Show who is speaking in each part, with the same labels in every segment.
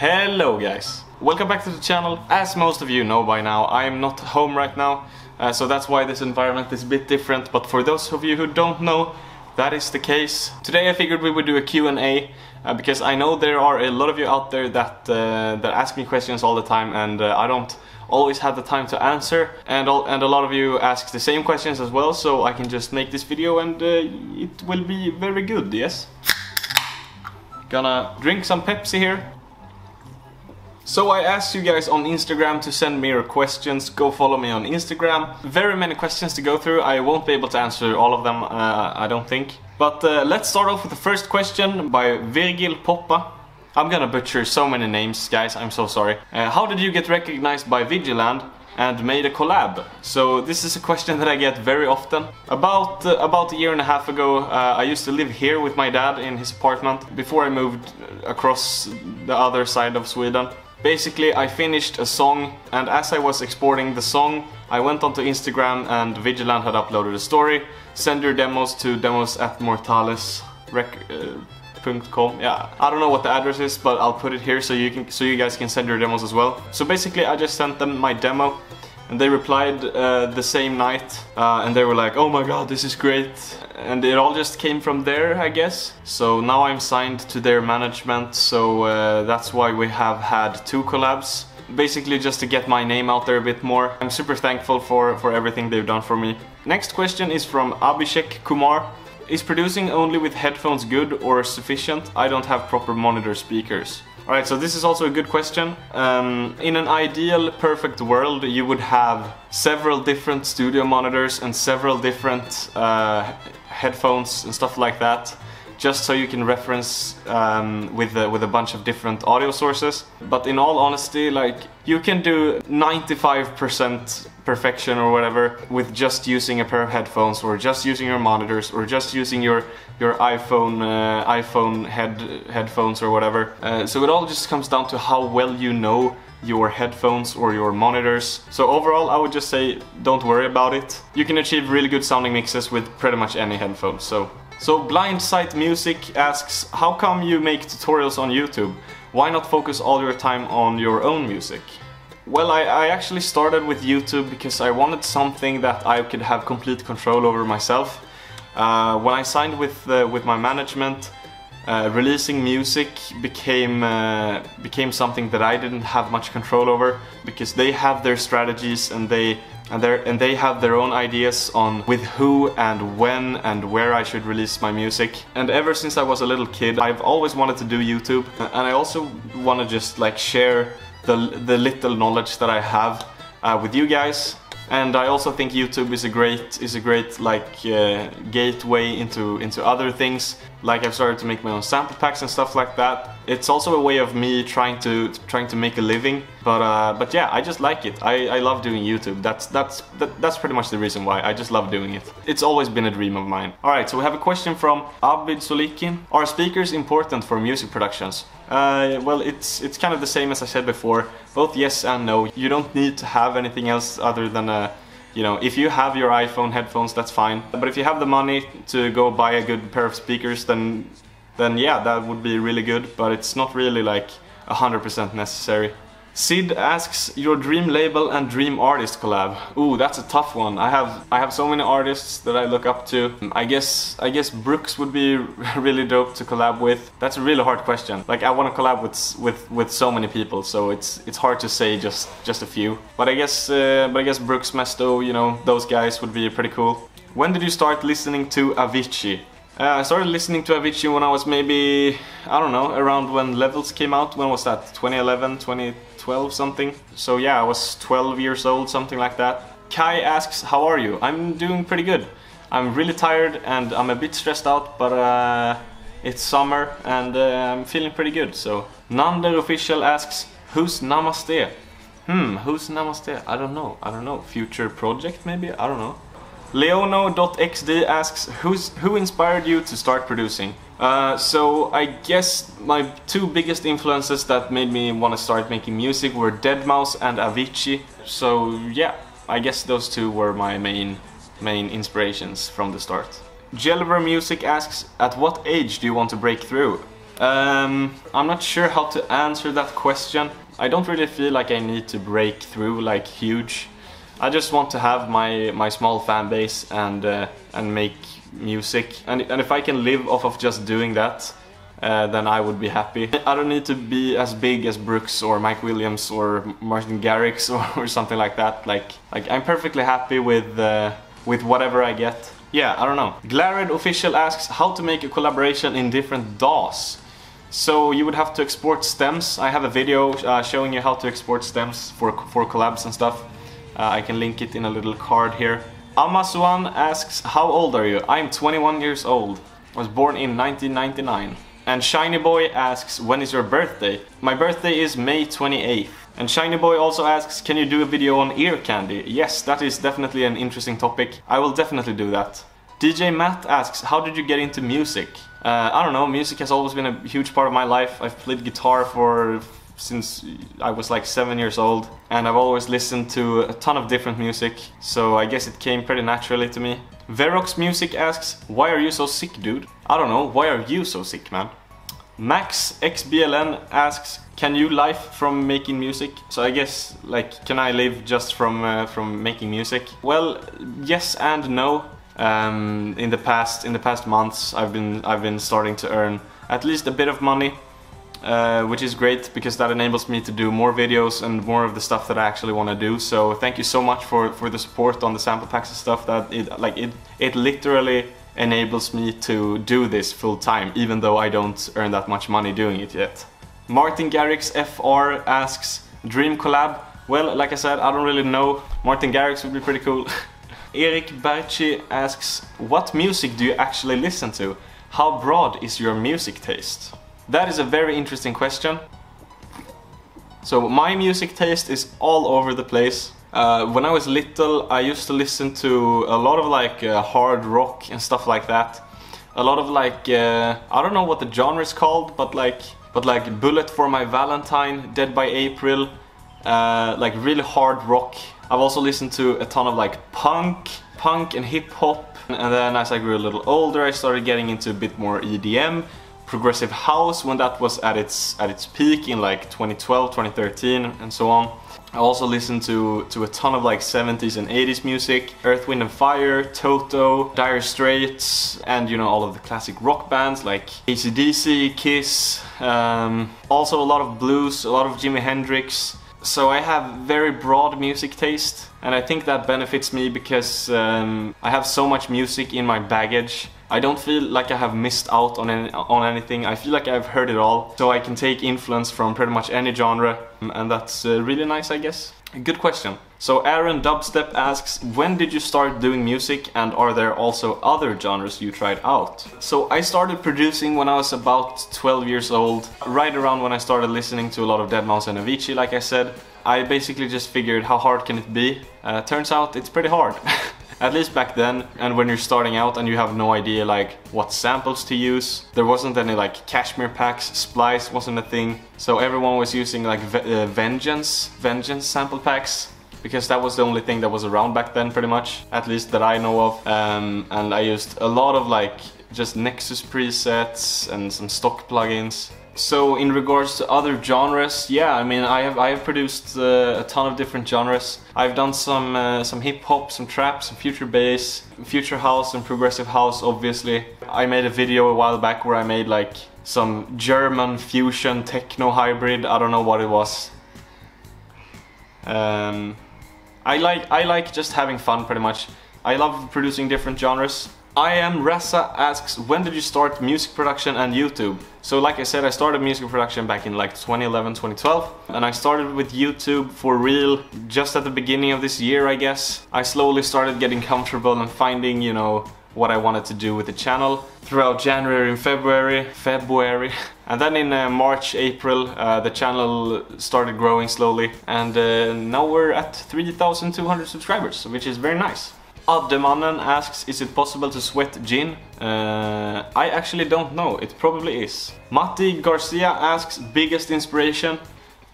Speaker 1: Hello guys! Welcome back to the channel. As most of you know by now, I am not home right now, so that's why this environment is a bit different, but for those of you who don't know, that is the case. Today I figured we would do a Q&A, because I know there are a lot of you out there that ask me questions all the time, and I don't always have the time to answer, and a lot of you ask the same questions as well, so I can just make this video and it will be very good, yes? Gonna drink some Pepsi here. So I asked you guys on Instagram to send me your questions. Go follow me on Instagram. Very many questions to go through. I won't be able to answer all of them, I don't think. But let's start off with the first question by Poppa. I'm gonna butcher so many names, guys, I'm so sorry. How did you get recognized by Vigiland and made a collab? So this is a question that I get very often. About a year and a half ago, I used to live here with my dad in his apartment before I moved across the other side of Sweden. Basically, I finished a song, and as I was exporting the song, I went onto Instagram and Vigiland had uploaded a story. Send your demos to demos@mortales.com. Yeah, I don't know what the address is, but I'll put it here so you guys can send your demos as well. So basically, I just sent them my demo, and they replied the same night, and they were like, "Oh my god, this is great," and it all just came from there, I guess. So now I'm signed to their management, so that's why we have had 2 collabs. Basically just to get my name out there a bit more. I'm super thankful for everything they've done for me. Next question is from Abhishek Kumar. Is producing only with headphones good or sufficient? I don't have proper monitor speakers. Alright, so this is also a good question. In an ideal, perfect world, you would have several different studio monitors and several different headphones and stuff like that, just so you can reference with a bunch of different audio sources. But in all honesty, like, you can do 95% perfection or whatever with just using a pair of headphones, or just using your monitors, or just using your iPhone headphones or whatever. So it all just comes down to how well you know your headphones or your monitors. So overall, I would just say don't worry about it. You can achieve really good sounding mixes with pretty much any headphones. So Blind Sight Music asks, how come you make tutorials on YouTube? Why not focus all your time on your own music? Well, I actually started with YouTube because I wanted something that I could have complete control over myself. When I signed with my management, releasing music became something that I didn't have much control over, because they have their strategies and they have their own ideas on with who and when and where I should release my music. And ever since I was a little kid, I've always wanted to do YouTube, and I also want to just like share the little knowledge that I have with you guys. And I also think YouTube is a great like gateway into other things. Like, I've started to make my own sample packs and stuff like that. It's also a way of me trying to make a living. But yeah, I just like it. I love doing YouTube. That's pretty much the reason why. I just love doing it. It's always been a dream of mine. All right, so we have a question from Abid Solikin. Are speakers important for music productions? Well, it's kind of the same as I said before. Both yes and no. You don't need to have anything else other than you know, if you have your iPhone headphones, that's fine. But if you have the money to go buy a good pair of speakers, then yeah, that would be really good. But it's not really like 100% necessary. Sid asks, your dream label and dream artist collab. Ooh, that's a tough one. I have so many artists that I look up to. I guess Brooks would be really dope to collab with. That's a really hard question. Like, I want to collab with so many people, so it's hard to say just a few. But I guess Brooks, Mesto, you know, those guys would be pretty cool. When did you start listening to Avicii? I started listening to Avicii when I was maybe, I don't know, around when Levels came out. When was that? 2011, 2012 something? So yeah, I was 12 years old, something like that. Kai asks, how are you? I'm doing pretty good. I'm really tired and I'm a bit stressed out, but it's summer and I'm feeling pretty good. So Nander Official asks, who's Namaste? Who's Namaste? I don't know. Future project maybe? I don't know. Leono.xd asks, who inspired you to start producing? So I guess my 2 biggest influences that made me want to start making music were Deadmau5 and Avicii. So yeah, I guess those 2 were my main inspirations from the start. Jelver Music asks, at what age do you want to break through? I'm not sure how to answer that question. I don't really feel like I need to break through like huge. I just want to have my small fan base and make music. And if I can live off of just doing that, then I would be happy. I don't need to be as big as Brooks or Mike Williams or Martin Garrix or something like that. Like I'm perfectly happy with whatever I get. Yeah, I don't know. Glared Official asks how to make a collaboration in different DAWs. So you would have to export stems. I have a video showing you how to export stems for collabs and stuff. I can link it in a little card here. Amasuan asks, how old are you? I'm 21 years old. I was born in 1999. And Shiny Boy asks, when is your birthday? My birthday is May 28th. And Shiny Boy also asks, can you do a video on ear candy? Yes, that is definitely an interesting topic. I will definitely do that. DJ Matt asks, how did you get into music? I don't know, music has always been a huge part of my life. I've played guitar since I was like 7 years old, and I've always listened to a ton of different music, so I guess it came pretty naturally to me. Verox Music asks, why are you so sick, dude? I don't know, why are you so sick, man? Max XBLN asks, can you live from making music? So I guess, like, can I live just from making music? Well, yes and no. In the past months, I've been starting to earn at least a bit of money, which is great because that enables me to do more videos and more of the stuff that I actually want to do. So thank you so much for the support on the sample packs and stuff. That it literally enables me to do this full time, even though I don't earn that much money doing it yet. Martin Garrix FR asks, dream collab? Well, like I said, I don't really know. Martin Garrix would be pretty cool. Erik Berchi asks, what music do you actually listen to? How broad is your music taste? That is a very interesting question. So my music taste is all over the place. When I was little, I used to listen to a lot of like hard rock and stuff like that. A lot of like, I don't know what the genre is called, but like Bullet for My Valentine, Dead by April, like really hard rock. I've also listened to a ton of like punk and hip hop, and then as I grew a little older I started getting into a bit more EDM, progressive house when that was at its peak in like 2012, 2013 and so on. I also listened to a ton of like 70s and 80s music, Earth, Wind and Fire, Toto, Dire Straits, and you know, all of the classic rock bands like AC/DC, Kiss, also a lot of blues, a lot of Jimi Hendrix. So I have very broad music taste, and I think that benefits me because I have so much music in my baggage. I don't feel like I have missed out on anything. I feel like I've heard it all, so I can take influence from pretty much any genre, and that's really nice, I guess. Good question. So Aaron Dubstep asks, when did you start doing music, and are there also other genres you tried out? So I started producing when I was about 12 years old, right around when I started listening to a lot of deadmau5 and Avicii, like I said. I basically just figured, how hard can it be? Turns out it's pretty hard. At least back then, and when you're starting out and you have no idea like what samples to use. There wasn't any like Cashmere packs, Splice wasn't a thing, so everyone was using like Vengeance sample packs, because that was the only thing that was around back then pretty much, at least that I know of. And I used a lot of like just Nexus presets and some stock plugins. So in regards to other genres, yeah, I mean I have produced a ton of different genres. I've done some hip hop, some trap, some future bass, future house and progressive house obviously. I made a video a while back where I made like some German fusion techno hybrid, I don't know what it was. I like just having fun pretty much. I love producing different genres. I am Rasa asks, when did you start music production and YouTube? So like I said, I started music production back in like 2011, 2012, and I started with YouTube for real just at the beginning of this year, I guess. I slowly started getting comfortable and finding, you know, what I wanted to do with the channel throughout January and February. And then in March, April, the channel started growing slowly, and now we're at 3,200 subscribers, which is very nice. Addemannen asks, is it possible to sweat gin? I actually don't know, it probably is. Matti Garcia asks, biggest inspiration?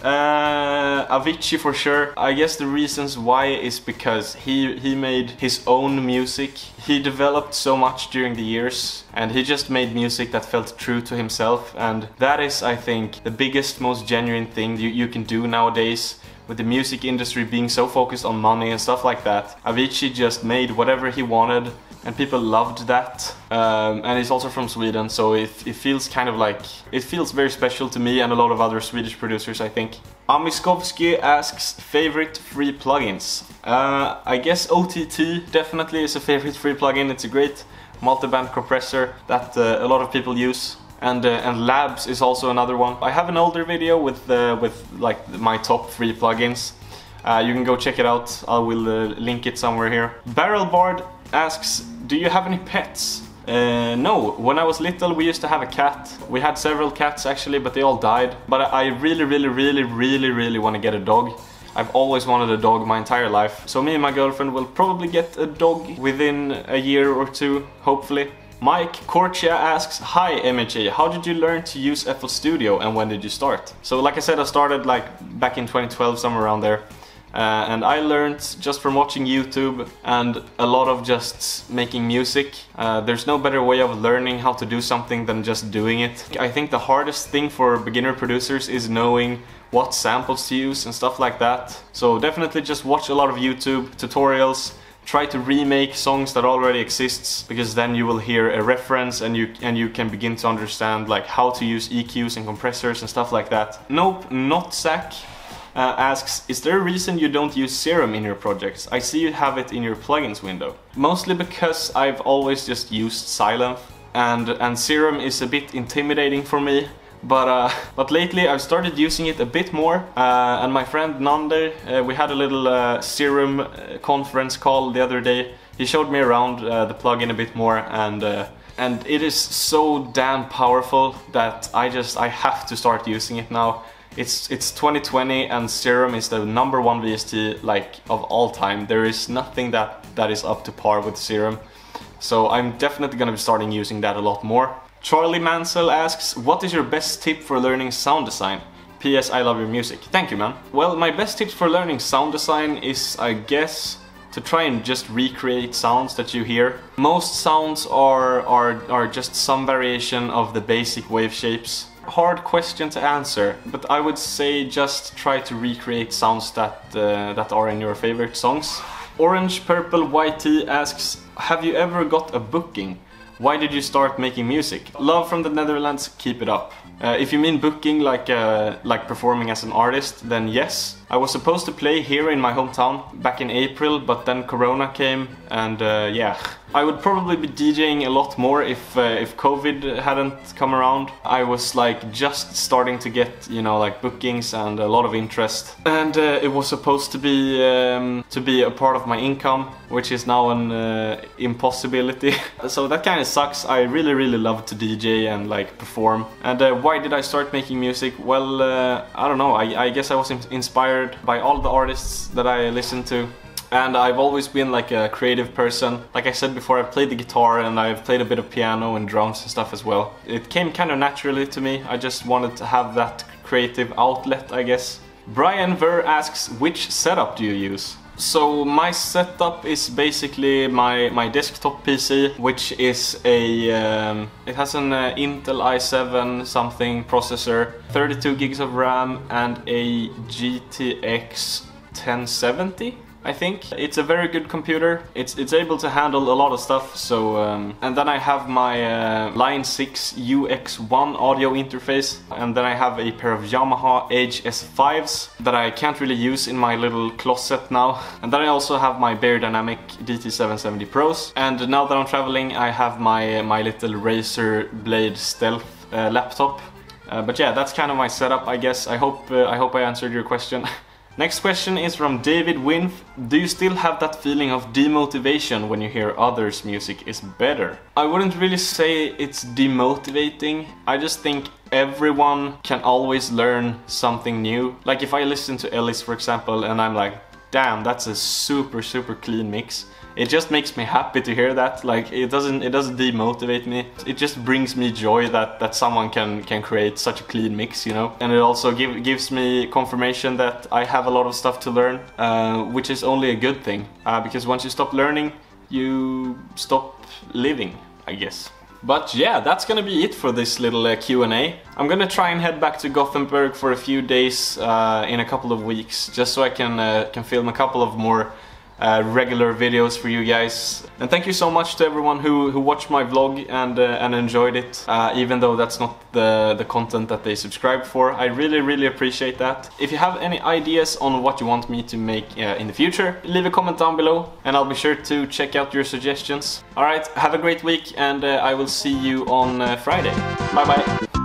Speaker 1: Avicii for sure. I guess the reasons why is because he made his own music. He developed so much during the years, and he just made music that felt true to himself, and that is, I think, the biggest, most genuine thing you can do nowadays, with the music industry being so focused on money and stuff like that. Avicii just made whatever he wanted, and people loved that. And he's also from Sweden, so it feels kind of like, it feels very special to me and a lot of other Swedish producers, I think. Amiskovsky asks favorite free plugins. I guess OTT definitely is a favorite free plugin. It's a great multi-band compressor that a lot of people use. And Labs is also another one. I have an older video with like my top 3 plugins. You can go check it out. I will link it somewhere here. Barrel Bard asks, do you have any pets? No. When I was little we used to have a cat. We had several cats actually, but they all died. But I really want to get a dog. I've always wanted a dog my entire life. So me and my girlfriend will probably get a dog within a year or 2, hopefully. Mike Korchia asks, hi MHA, how did you learn to use FL Studio and when did you start? So like I said, I started like back in 2012, somewhere around there. And I learned just from watching YouTube and a lot of just making music. There's no better way of learning how to do something than just doing it. I think the hardest thing for beginner producers is knowing what samples to use and stuff like that. So definitely just watch a lot of YouTube tutorials. Try to remake songs that already exists, because then you will hear a reference and you can begin to understand like how to use EQs and compressors and stuff like that. Nope, not Zach. Asks, is there a reason you don't use Serum in your projects? I see you have it in your plugins window. Mostly because I've always just used Sylenth, and Serum is a bit intimidating for me. But lately I've started using it a bit more, and my friend Nander, we had a little Serum conference call the other day. He showed me around the plugin a bit more, and it is so damn powerful that I have to start using it now. It's 2020 and Serum is the #1 VST like of all time. There is nothing that is up to par with Serum. So I'm definitely gonna be starting using that a lot more. Charlie Mansell asks, what is your best tip for learning sound design? PS, I love your music. Thank you, man. Well, my best tips for learning sound design is, I guess, to try and just recreate sounds that you hear. Most sounds are just some variation of the basic wave shapes. Hard question to answer, but I would say just try to recreate sounds that are in your favorite songs. Orange Purple YT asks, have you ever got a booking? Why did you start making music? Love from the Netherlands, keep it up. If you mean booking like performing as an artist, then yes. I was supposed to play here in my hometown back in April, but then Corona came and yeah. I would probably be DJing a lot more if COVID hadn't come around. I was like just starting to get, you know, like bookings and a lot of interest. And it was supposed to be a part of my income, which is now an impossibility. So that kind of sucks. I really love to DJ and like perform. And why did I start making music? Well, I don't know. I guess I was inspired by all the artists that I listened to. And I've always been like a creative person. Like I said before, I've played the guitar and I've played a bit of piano and drums and stuff as well. It came kind of naturally to me. I just wanted to have that creative outlet, I guess. Brian Ver asks, which setup do you use? So my setup is basically my desktop PC, which is it has an Intel i7 something processor, 32 gigs of RAM and a GTX 1070. I think it's a very good computer. It's able to handle a lot of stuff. So and then I have my Line 6 UX1 audio interface, and then I have a pair of Yamaha Edge S5s that I can't really use in my little closet now. And then I also have my Beyerdynamic DT770 Pros. And now that I'm traveling, I have my little Razer Blade Stealth laptop. But yeah, that's kind of my setup, I guess. I hope I answered your question. Next question is from David Winf. Do you still have that feeling of demotivation when you hear others' music is better? I wouldn't really say it's demotivating. I just think everyone can always learn something new. Like if I listen to Ellis, for example, and I'm like, damn, that's a super clean mix. It just makes me happy to hear that. Like, it doesn't demotivate me. It just brings me joy that someone can create such a clean mix, you know. And it also gives me confirmation that I have a lot of stuff to learn, which is only a good thing. Because once you stop learning, you stop living, I guess. But yeah, that's gonna be it for this little Q&A. I'm gonna try and head back to Gothenburg for a few days in a couple of weeks, just so I can film a couple of more regular videos for you guys. And thank you so much to everyone who watched my vlog and enjoyed it, even though that's not the content that they subscribed for. I really appreciate that. If you have any ideas on what you want me to make in the future, leave a comment down below and I'll be sure to check out your suggestions. Alright, have a great week and I will see you on Friday. Bye bye.